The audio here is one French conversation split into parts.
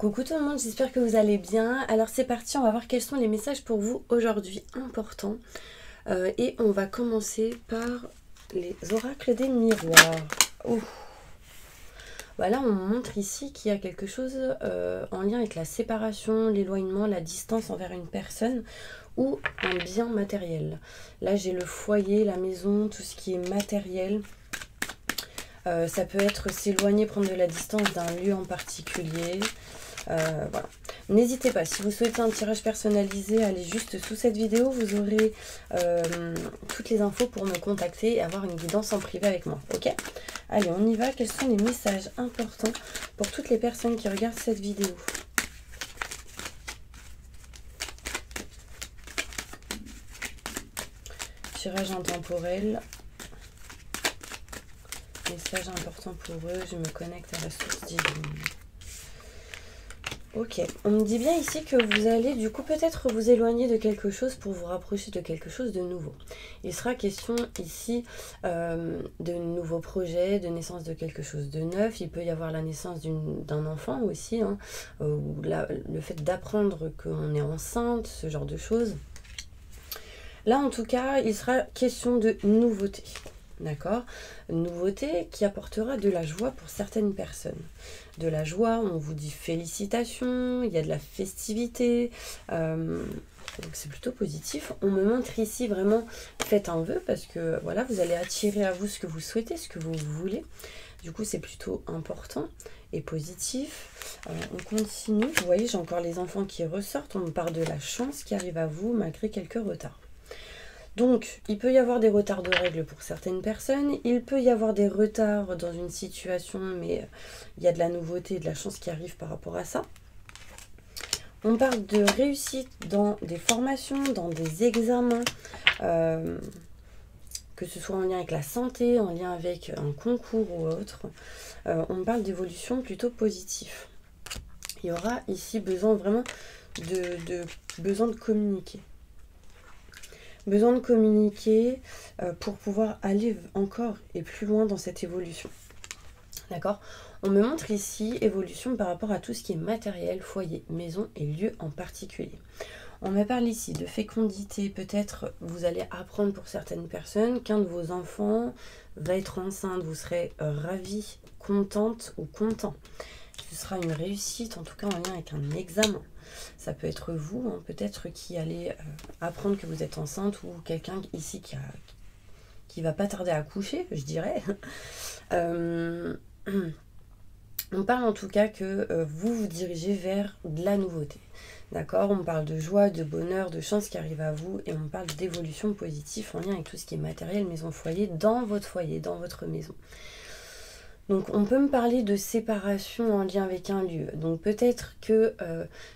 Coucou tout le monde, j'espère que vous allez bien. Alors c'est parti, on va voir quels sont les messages pour vous aujourd'hui importants. Et on va commencer par les oracles des miroirs. Ouh. Voilà, on montre ici qu'il y a quelque chose en lien avec la séparation, l'éloignement, la distance envers une personne ou un bien matériel. Là j'ai le foyer, la maison, tout ce qui est matériel. Ça peut être s'éloigner, prendre de la distance d'un lieu en particulier. Voilà. N'hésitez pas, si vous souhaitez un tirage personnalisé, allez juste sous cette vidéo, vous aurez toutes les infos pour me contacter et avoir une guidance en privé avec moi. Ok? Allez, on y va. Quels sont les messages importants pour toutes les personnes qui regardent cette vidéo? Tirage intemporel. Message important pour eux, je me connecte à la source divine. Ok, on me dit bien ici que vous allez du coup peut-être vous éloigner de quelque chose pour vous rapprocher de quelque chose de nouveau. Il sera question ici de nouveaux projets, de naissance de quelque chose de neuf. Il peut y avoir la naissance d'un enfant aussi, hein, ou le fait d'apprendre qu'on est enceinte, ce genre de choses. Là en tout cas, il sera question de nouveauté. D'accord? Nouveauté qui apportera de la joie pour certaines personnes. De la joie, on vous dit félicitations, il y a de la festivité, donc c'est plutôt positif. On me montre ici vraiment, faites un vœu parce que voilà, vous allez attirer à vous ce que vous souhaitez, ce que vous voulez. Du coup, c'est plutôt important et positif. On continue, vous voyez, j'ai encore les enfants qui ressortent, on me parle de la chance qui arrive à vous malgré quelques retards. Donc, il peut y avoir des retards de règles pour certaines personnes, il peut y avoir des retards dans une situation, mais il y a de la nouveauté et de la chance qui arrive par rapport à ça. On parle de réussite dans des formations, dans des examens, que ce soit en lien avec la santé, en lien avec un concours ou autre. On parle d'évolution plutôt positive. Il y aura ici besoin vraiment besoin de communiquer. Besoin de communiquer pour pouvoir aller encore et plus loin dans cette évolution. D'accord? On me montre ici évolution par rapport à tout ce qui est matériel, foyer, maison et lieu en particulier. On me parle ici de fécondité. Peut-être vous allez apprendre pour certaines personnes qu'un de vos enfants va être enceinte. Vous serez ravi, contente ou content. Ce sera une réussite, en tout cas en lien avec un examen. Ça peut être vous, hein, peut-être qui allez apprendre que vous êtes enceinte ou quelqu'un ici qui va pas tarder à accoucher, je dirais. On parle en tout cas que vous vous dirigez vers de la nouveauté. D'accord? On parle de joie, de bonheur, de chance qui arrive à vous et on parle d'évolution positive en lien avec tout ce qui est matériel, maison, foyer, dans votre maison. Donc on peut me parler de séparation en lien avec un lieu. Donc peut-être que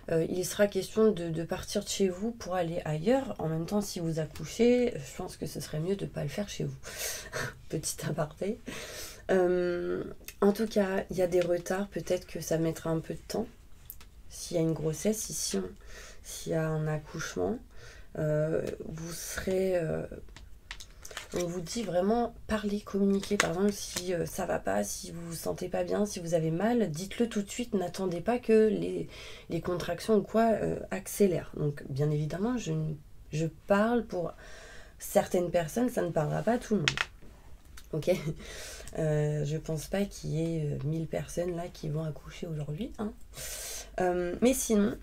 il sera question de partir de chez vous pour aller ailleurs. En même temps, si vous accouchez, je pense que ce serait mieux de ne pas le faire chez vous. Petit aparté. En tout cas, il y a des retards. Peut-être que ça mettra un peu de temps. S'il y a une grossesse, s'il y a un accouchement, vous serez... on vous dit vraiment parler, communiquer. Par exemple, si ça va pas, si vous vous sentez pas bien, si vous avez mal, dites-le tout de suite. N'attendez pas que les contractions ou quoi accélèrent. Donc, bien évidemment, je parle pour certaines personnes, ça ne parlera pas à tout le monde. Ok? Je pense pas qu'il y ait 1000 personnes là qui vont accoucher aujourd'hui. Hein. Mais sinon...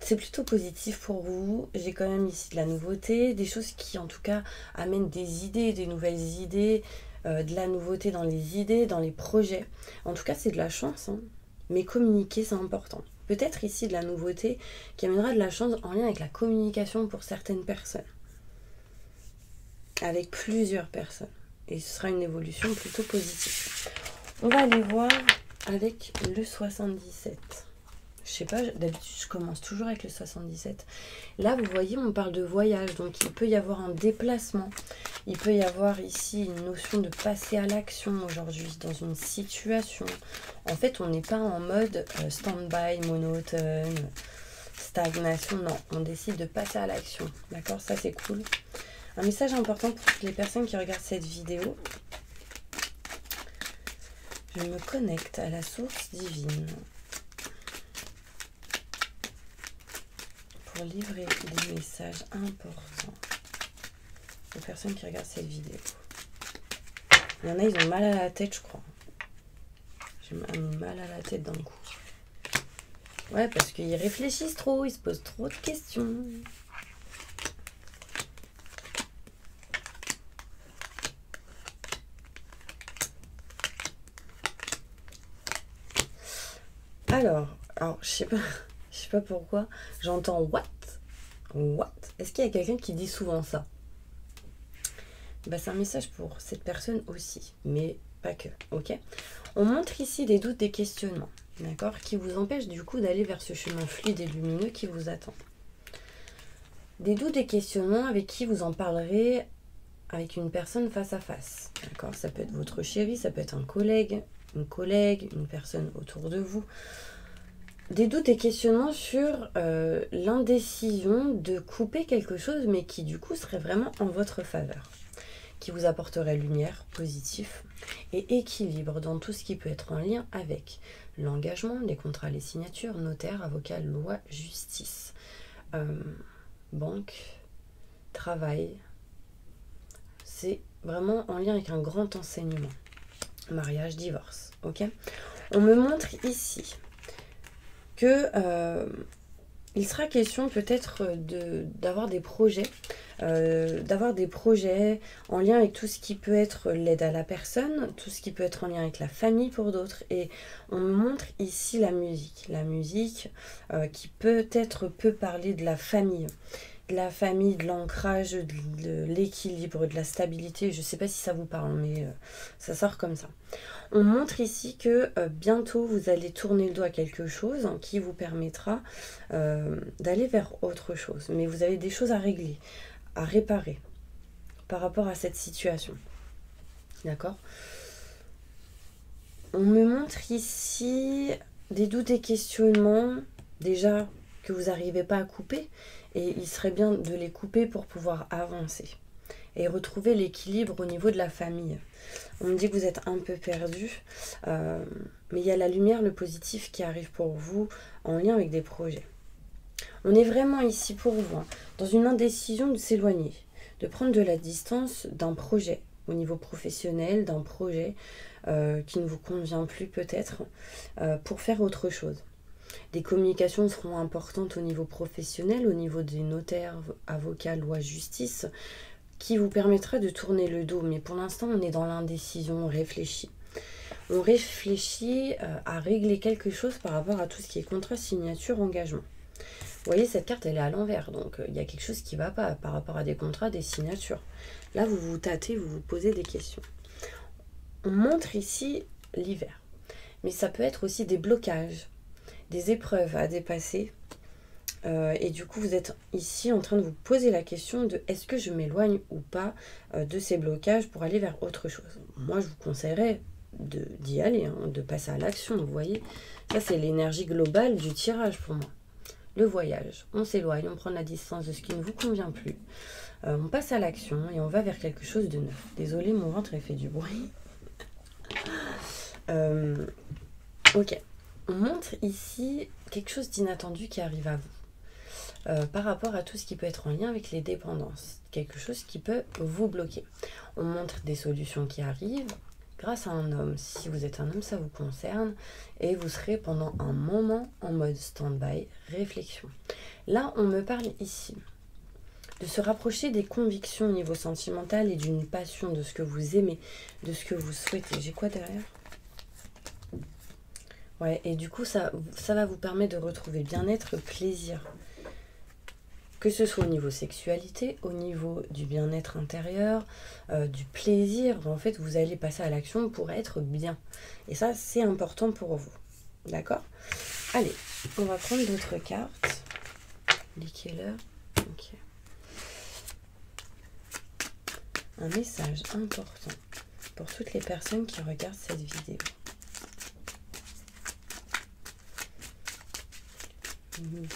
c'est plutôt positif pour vous. J'ai quand même ici de la nouveauté, des choses qui en tout cas amènent des idées, des nouvelles idées, de la nouveauté dans les idées, dans les projets. En tout cas, c'est de la chance, hein. Mais communiquer, c'est important. Peut-être ici de la nouveauté qui amènera de la chance en lien avec la communication pour certaines personnes. Avec plusieurs personnes. Et ce sera une évolution plutôt positive. On va aller voir avec le 77. Je sais pas, d'habitude je commence toujours avec le 77. Là vous voyez on parle de voyage, donc il peut y avoir un déplacement. Il peut y avoir ici une notion de passer à l'action aujourd'hui dans une situation. En fait on n'est pas en mode stand-by, monotone, stagnation, non. On décide de passer à l'action, d'accord? Ça c'est cool. Un message important pour toutes les personnes qui regardent cette vidéo. Je me connecte à la source divine. pour livrer des messages importants aux personnes qui regardent cette vidéo. Il y en a, ils ont mal à la tête, je crois. J'ai mis mal à la tête d'un coup. Ouais, parce qu'ils réfléchissent trop, ils se posent trop de questions. Alors, je sais pas pourquoi, j'entends what? What? Est-ce qu'il y a quelqu'un qui dit souvent ça? Bah, c'est un message pour cette personne aussi, mais pas que, ok? On montre ici des doutes, des questionnements, d'accord? Qui vous empêchent du coup d'aller vers ce chemin fluide et lumineux qui vous attend. Des doutes, des questionnements avec qui vous en parlerez avec une personne face à face, d'accord? Ça peut être votre chéri, ça peut être un collègue, une personne autour de vous. Des doutes et questionnements sur l'indécision de couper quelque chose, mais qui du coup serait vraiment en votre faveur, qui vous apporterait lumière, positif et équilibre dans tout ce qui peut être en lien avec l'engagement, les contrats, les signatures, notaire, avocat, loi, justice, banque, travail. C'est vraiment en lien avec un grand enseignement. Mariage, divorce, ok? On me montre ici que il sera question peut-être d'avoir des projets, en lien avec tout ce qui peut être l'aide à la personne, tout ce qui peut être en lien avec la famille pour d'autres. Et on me montre ici la musique qui peut-être peut parler de la famille, de l'ancrage, de l'équilibre, de la stabilité. Je ne sais pas si ça vous parle, mais ça sort comme ça. On montre ici que bientôt vous allez tourner le dos à quelque chose qui vous permettra d'aller vers autre chose. Mais vous avez des choses à régler, à réparer par rapport à cette situation. D'accord? On me montre ici des doutes et questionnements, déjà que vous n'arrivez pas à couper, et il serait bien de les couper pour pouvoir avancer et retrouver l'équilibre au niveau de la famille. On me dit que vous êtes un peu perdu, mais il y a la lumière, le positif qui arrive pour vous en lien avec des projets. On est vraiment ici pour vous, dans une indécision de s'éloigner, de prendre de la distance d'un projet au niveau professionnel, d'un projet qui ne vous convient plus peut-être, pour faire autre chose. Des communications seront importantes au niveau professionnel, au niveau des notaires, avocats, loi, justice, qui vous permettra de tourner le dos. Mais pour l'instant, on est dans l'indécision, on réfléchit. On réfléchit à régler quelque chose par rapport à tout ce qui est contrat, signature, engagement. Vous voyez, cette carte, elle est à l'envers. Donc, il y a quelque chose qui ne va pas par rapport à des contrats, des signatures. Là, vous vous tâtez, vous vous posez des questions. On montre ici l'hiver. Mais ça peut être aussi des blocages, des épreuves à dépasser. Et du coup, vous êtes ici en train de vous poser la question de est-ce que je m'éloigne ou pas de ces blocages pour aller vers autre chose. Moi, je vous conseillerais d'y aller, de passer à l'action, vous voyez. Ça, c'est l'énergie globale du tirage pour moi. Le voyage, on s'éloigne, on prend la distance de ce qui ne vous convient plus. On passe à l'action et on va vers quelque chose de neuf. Désolée, mon ventre a fait du bruit. Ok. On montre ici quelque chose d'inattendu qui arrive à vous. Par rapport à tout ce qui peut être en lien avec les dépendances. Quelque chose qui peut vous bloquer. On montre des solutions qui arrivent grâce à un homme. Si vous êtes un homme, ça vous concerne. Et vous serez pendant un moment en mode stand-by, réflexion. Là, on me parle ici de se rapprocher des convictions au niveau sentimental et d'une passion, de ce que vous aimez, de ce que vous souhaitez. J'ai quoi derrière ? Ouais, et du coup, ça va vous permettre de retrouver bien-être, plaisir. Que ce soit au niveau sexualité, au niveau du bien-être intérieur, du plaisir, en fait, vous allez passer à l'action pour être bien. Et ça, c'est important pour vous. D'accord ? Allez, on va prendre d'autres cartes. Liquez-leur. Ok. Un message important pour toutes les personnes qui regardent cette vidéo.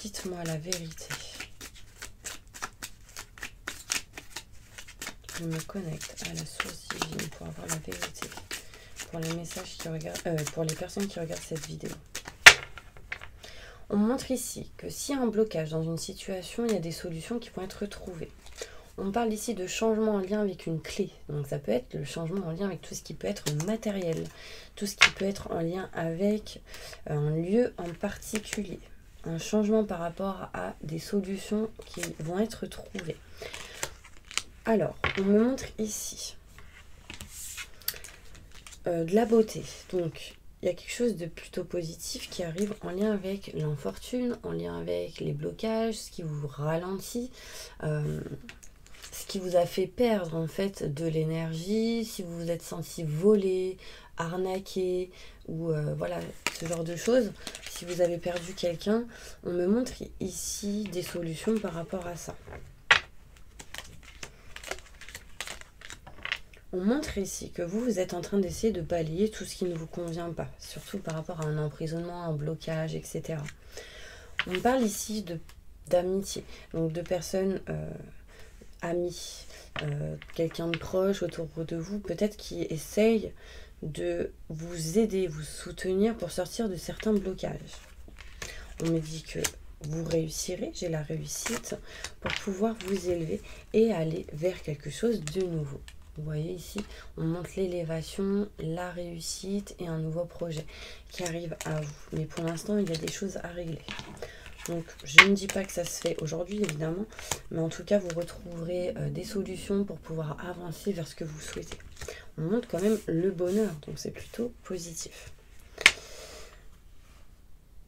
Dites-moi la vérité. Je me connecte à la source divine pour avoir la vérité. Pour les messages qui regardent, pour les personnes qui regardent cette vidéo. On montre ici que s'il y a un blocage dans une situation, il y a des solutions qui vont être trouvées. On parle ici de changement en lien avec une clé. Donc ça peut être le changement en lien avec tout ce qui peut être matériel, tout ce qui peut être en lien avec un lieu en particulier. Un changement par rapport à des solutions qui vont être trouvées. Alors, on me montre ici de la beauté. Donc, il y a quelque chose de plutôt positif qui arrive en lien avec l'infortune, en lien avec les blocages, ce qui vous ralentit, ce qui vous a fait perdre en fait de l'énergie, si vous vous êtes senti volé, arnaqué, ou voilà, ce genre de choses. Si vous avez perdu quelqu'un, on me montre ici des solutions par rapport à ça. On montre ici que vous êtes en train d'essayer de balayer tout ce qui ne vous convient pas, surtout par rapport à un emprisonnement, un blocage, etc. On parle ici d'amitié, donc de personnes amies, quelqu'un de proche autour de vous, peut-être qui essaye de vous aider, vous soutenir pour sortir de certains blocages. On me dit que vous réussirez, j'ai la réussite, pour pouvoir vous élever et aller vers quelque chose de nouveau. Vous voyez ici, on montre l'élévation, la réussite et un nouveau projet qui arrive à vous. Mais pour l'instant, il y a des choses à régler. Donc, je ne dis pas que ça se fait aujourd'hui, évidemment, mais en tout cas, vous retrouverez des solutions pour pouvoir avancer vers ce que vous souhaitez. On montre quand même le bonheur, donc c'est plutôt positif.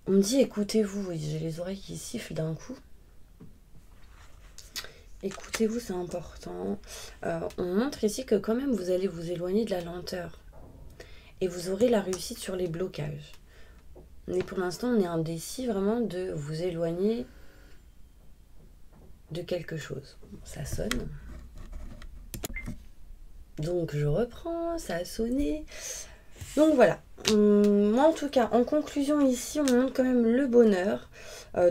On me dit, écoutez-vous, j'ai les oreilles qui sifflent d'un coup. Écoutez-vous, c'est important. On montre ici que quand même, vous allez vous éloigner de la lenteur. Et vous aurez la réussite sur les blocages. Mais pour l'instant, on est indécis vraiment de vous éloigner de quelque chose. Ça sonne. Donc je reprends, ça a sonné. Donc voilà. Moi en tout cas, en conclusion ici, on montre quand même le bonheur.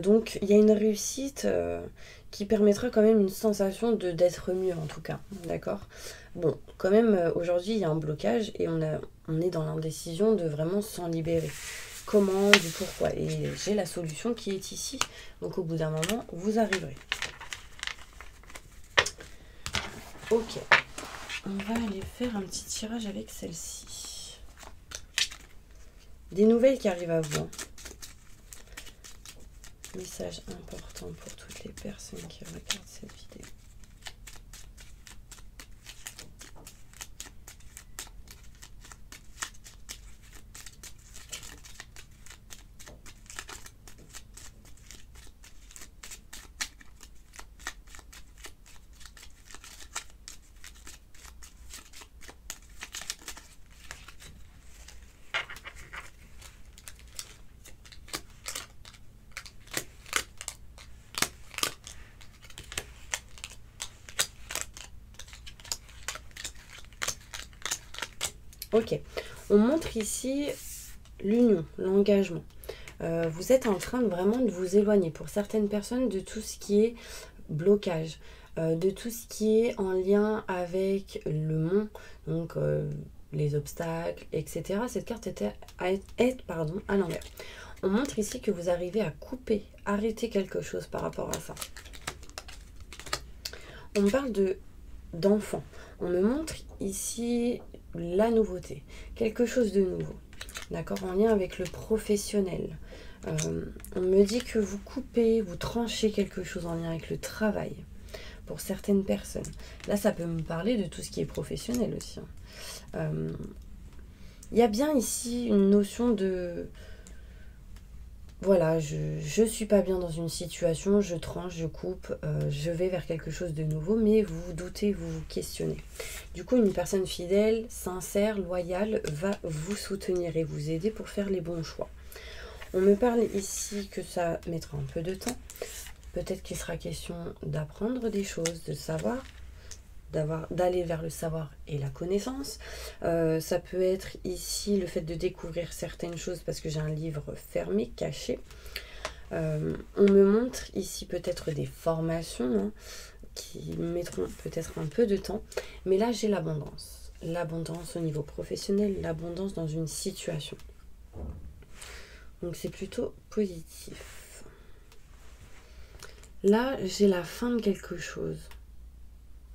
Donc il y a une réussite qui permettra quand même une sensation d'être mieux en tout cas. D'accord ? Bon, quand même aujourd'hui il y a un blocage et on est dans l'indécision de vraiment s'en libérer. Comment, du pourquoi. Et j'ai la solution qui est ici. Donc au bout d'un moment, vous arriverez. Ok. On va aller faire un petit tirage avec celle-ci. Des nouvelles qui arrivent à vous. Hein. Message important pour toutes les personnes qui regardent cette vidéo. Ok, on montre ici l'union, l'engagement. Vous êtes en train vraiment de vous éloigner pour certaines personnes de tout ce qui est blocage, de tout ce qui est en lien avec le mont, donc les obstacles, etc. Cette carte est à l'envers. On montre ici que vous arrivez à couper, arrêter quelque chose par rapport à ça. On me parle d'enfant. On me montre ici la nouveauté, quelque chose de nouveau, d'accord, en lien avec le professionnel. On me dit que vous coupez, vous tranchez quelque chose en lien avec le travail pour certaines personnes. Là, ça peut me parler de tout ce qui est professionnel aussi. Il y a bien ici une notion de... Voilà, je suis pas bien dans une situation, je tranche, je coupe, je vais vers quelque chose de nouveau, mais vous vous doutez, vous vous questionnez. Du coup, une personne fidèle, sincère, loyale va vous soutenir et vous aider pour faire les bons choix. On me parle ici que ça mettra un peu de temps. Peut-être qu'il sera question d'apprendre des choses, de savoir, d'aller vers le savoir et la connaissance. Ça peut être ici le fait de découvrir certaines choses parce que j'ai un livre fermé, caché. On me montre ici peut-être des formations hein, qui mettront peut-être un peu de temps. Mais là, j'ai l'abondance. L'abondance au niveau professionnel, l'abondance dans une situation. Donc c'est plutôt positif. Là, j'ai la fin de quelque chose.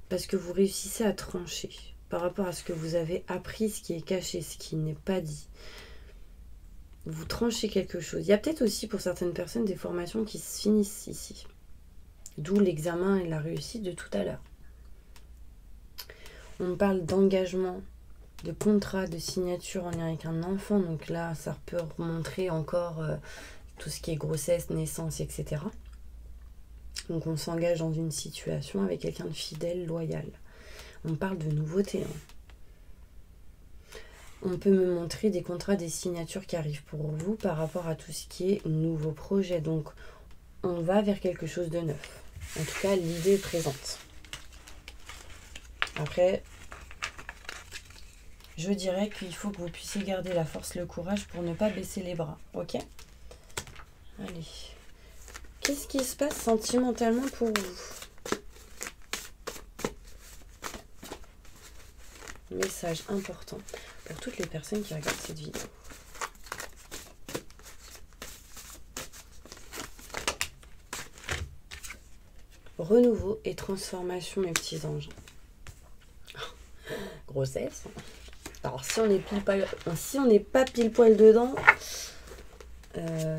Parce que vous réussissez à trancher par rapport à ce que vous avez appris, ce qui est caché, ce qui n'est pas dit. Vous tranchez quelque chose. Il y a peut-être aussi pour certaines personnes des formations qui se finissent ici. D'où l'examen et la réussite de tout à l'heure. On parle d'engagement, de contrat, de signature en lien avec un enfant. Donc là, ça peut remontrer encore tout ce qui est grossesse, naissance, etc. Donc on s'engage dans une situation avec quelqu'un de fidèle, loyal. On parle de nouveauté. On peut me montrer des contrats, des signatures qui arrivent pour vous par rapport à tout ce qui est nouveau projet. Donc on va vers quelque chose de neuf. En tout cas, l'idée est présente. Après, je dirais qu'il faut que vous puissiez garder la force, le courage pour ne pas baisser les bras. Ok? Allez. Qu'est-ce qui se passe sentimentalement pour vous? Message important pour toutes les personnes qui regardent cette vidéo. Renouveau et transformation, mes petits anges. Grossesse. Alors si on n'est pas pile poil dedans,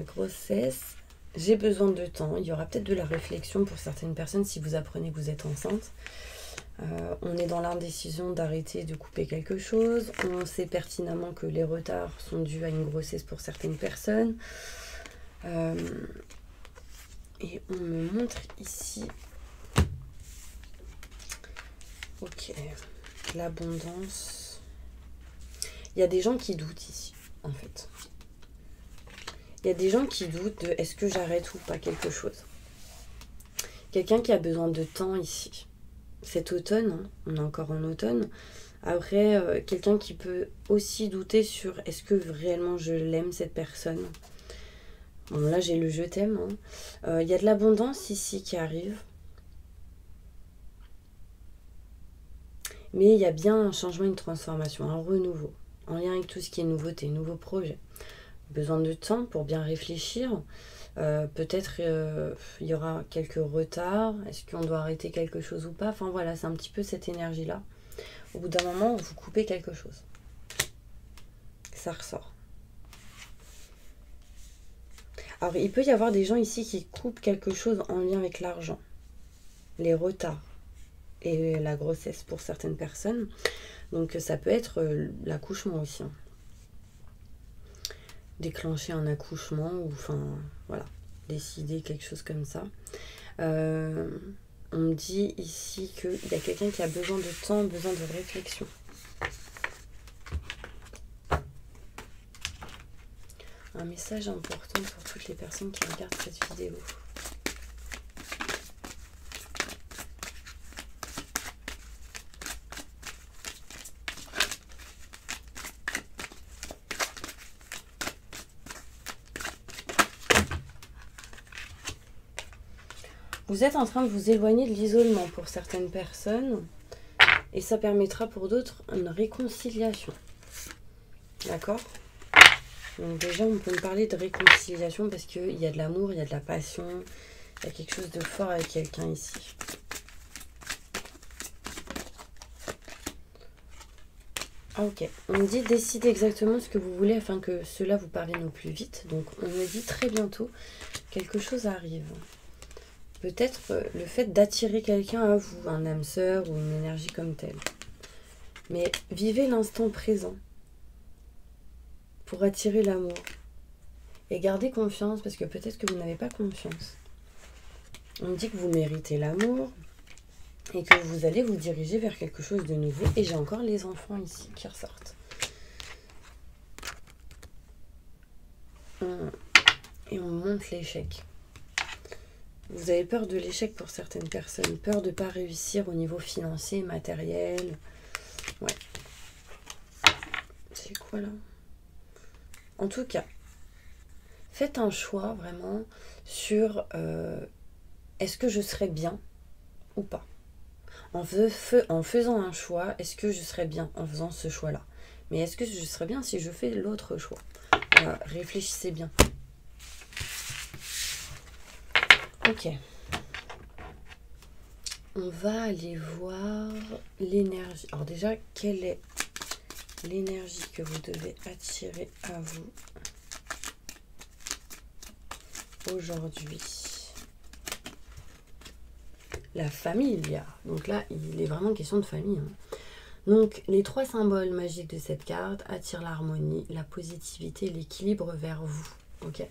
grossesse, j'ai besoin de temps. Il y aura peut-être de la réflexion pour certaines personnes si vous apprenez que vous êtes enceinte. On est dans l'indécision d'arrêter de couper quelque chose. On sait pertinemment que les retards sont dus à une grossesse pour certaines personnes. Et on me montre ici... Ok, l'abondance. Il y a des gens qui doutent ici, en fait. Il y a des gens qui doutent de est-ce que j'arrête ou pas quelque chose. Quelqu'un qui a besoin de temps ici. Cet automne, hein, on est encore en automne. Après, quelqu'un qui peut aussi douter sur est-ce que réellement je l'aime cette personne. Bon, là j'ai le je t'aime. Hein. Y a de l'abondance ici qui arrive. Mais il y a bien un changement, une transformation, un renouveau. En lien avec tout ce qui est nouveauté, nouveau projet. Besoin de temps pour bien réfléchir. Peut-être il y aura quelques retards. Est-ce qu'on doit arrêter quelque chose ou pas? Enfin voilà, c'est un petit peu cette énergie-là. Au bout d'un moment, vous coupez quelque chose. Ça ressort. Alors, il peut y avoir des gens ici qui coupent quelque chose en lien avec l'argent. Les retards. Et la grossesse pour certaines personnes. Donc ça peut être l'accouchement aussi. Hein. Déclencher un accouchement ou enfin voilà, décider quelque chose comme ça. On me dit ici qu'il y a quelqu'un qui a besoin de temps, besoin de réflexion. Un message important pour toutes les personnes qui regardent cette vidéo. Vous êtes en train de vous éloigner de l'isolement pour certaines personnes et ça permettra pour d'autres une réconciliation. D'accord? Donc déjà, on peut me parler de réconciliation parce qu'il y a de l'amour, il y a de la passion, il y a quelque chose de fort avec quelqu'un ici. Ah ok, on me dit décidez exactement ce que vous voulez afin que cela vous parvienne au plus vite. Donc on me dit très bientôt quelque chose arrive. Peut-être le fait d'attirer quelqu'un à vous, un âme sœur ou une énergie comme telle. Mais vivez l'instant présent pour attirer l'amour. Et gardez confiance parce que peut-être que vous n'avez pas confiance. On me dit que vous méritez l'amour et que vous allez vous diriger vers quelque chose de nouveau. Et j'ai encore les enfants ici qui ressortent. Et on montre l'échec. Vous avez peur de l'échec pour certaines personnes. Peur de ne pas réussir au niveau financier, matériel. Ouais. C'est quoi là? En tout cas, faites un choix vraiment sur est-ce que je serai bien ou pas. En faisant un choix, est-ce que je serai bien en faisant ce choix-là? Mais est-ce que je serai bien si je fais l'autre choix? Réfléchissez bien. Ok. On va aller voir l'énergie. Alors déjà, quelle est l'énergie que vous devez attirer à vous aujourd'hui? La familia. Donc là, il est vraiment question de famille. Hein. Donc, les 3 symboles magiques de cette carte attirent l'harmonie, la positivité et l'équilibre vers vous. Ok.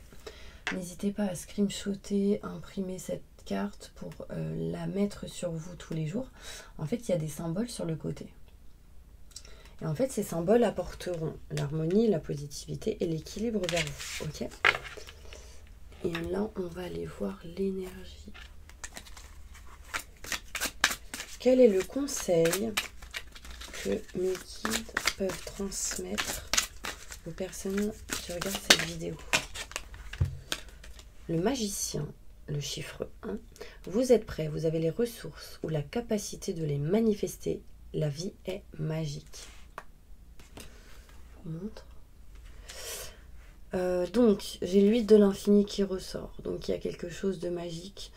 N'hésitez pas à screenshotter, imprimer cette carte pour la mettre sur vous tous les jours. En fait, il y a des symboles sur le côté. Et en fait, ces symboles apporteront l'harmonie, la positivité et l'équilibre vers vous. Ok. Et là, on va aller voir l'énergie. Quel est le conseil que mes guides peuvent transmettre aux personnes qui regardent cette vidéo? Le magicien, le chiffre 1, vous êtes prêts, vous avez les ressources ou la capacité de les manifester. La vie est magique. Je vous montre. Donc, j'ai l'huile de l'infini qui ressort. Donc, il y a quelque chose de magique.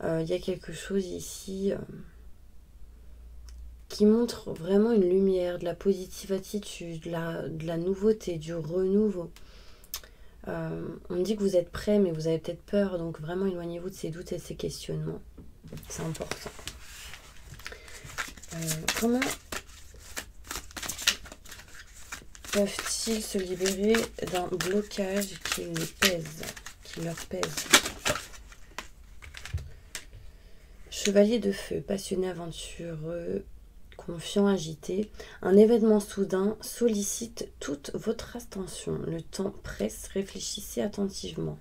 Il y a quelque chose ici qui montre vraiment une lumière, de la positive attitude, de la nouveauté, du renouveau. On me dit que vous êtes prêts, mais vous avez peut-être peur. Donc, vraiment, éloignez-vous de ces doutes et ces questionnements. C'est important. Comment peuvent-ils se libérer d'un blocage qui les pèse, qui leur pèse? Chevalier de feu, passionné, aventureux, confiant, agité. Un événement soudain sollicite toute votre attention. Le temps presse, réfléchissez attentivement.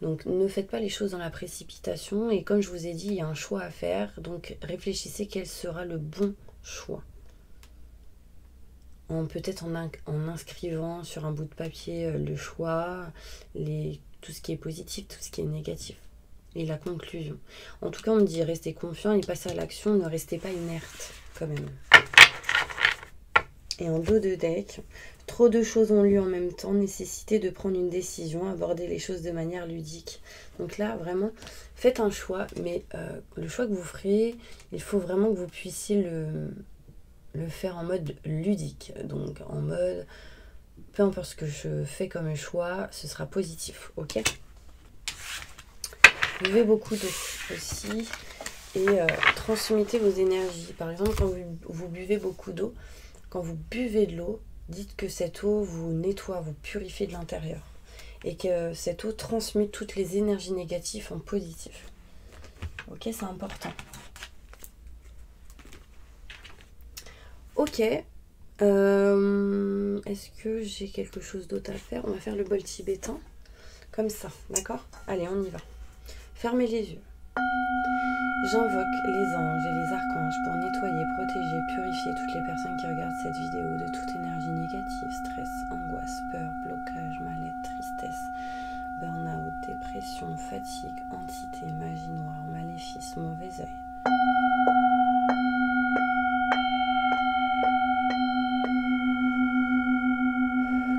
Donc ne faites pas les choses dans la précipitation. Et comme je vous ai dit, il y a un choix à faire. Donc réfléchissez quel sera le bon choix. Peut-être en inscrivant sur un bout de papier le choix, tout ce qui est positif, tout ce qui est négatif. Et la conclusion. En tout cas, on me dit restez confiant et passez à l'action, ne restez pas inerte quand même. Et en dos de deck, trop de choses ont lieu en même temps, nécessité de prendre une décision, aborder les choses de manière ludique. Donc là, vraiment, faites un choix, mais le choix que vous ferez, il faut vraiment que vous puissiez le faire en mode ludique. Donc en mode, peu importe ce que je fais comme choix, ce sera positif, ok? Buvez beaucoup d'eau aussi et transmettez vos énergies. Par exemple, quand vous buvez beaucoup d'eau, quand vous buvez de l'eau, dites que cette eau vous nettoie, vous purifie de l'intérieur. Et que cette eau transmet toutes les énergies négatives en positif. Ok, c'est important. Ok. Est-ce que j'ai quelque chose d'autre à faire? On va faire le bol tibétain. Comme ça, d'accord? Allez, on y va. Fermez les yeux. J'invoque les anges et les archanges pour nettoyer, protéger, purifier toutes les personnes qui regardent cette vidéo de toute énergie négative, stress, angoisse, peur, blocage, mal-être, tristesse, burn-out, dépression, fatigue, entité, magie noire, maléfice, mauvais œil.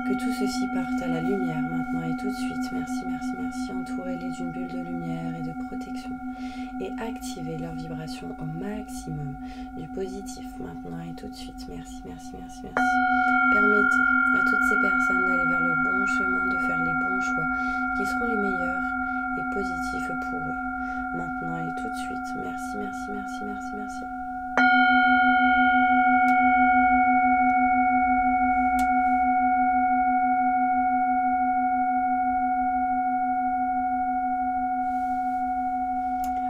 Que tout ceci parte à la lumière maintenant et tout de suite. Merci, merci, merci. Entourez-les d'une bulle de lumière et de protection. Et activez leur vibration au maximum du positif maintenant et tout de suite. Merci, merci, merci, merci. Permettez à toutes ces personnes d'aller vers le bon chemin, de faire les bons choix qui seront les meilleurs et positifs pour eux. Maintenant et tout de suite. Merci, merci, merci, merci, merci.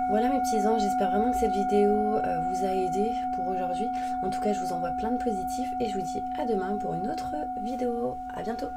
Voilà mes petits anges, j'espère vraiment que cette vidéo vous a aidé pour aujourd'hui. En tout cas, je vous envoie plein de positifs et je vous dis à demain pour une autre vidéo. À bientôt.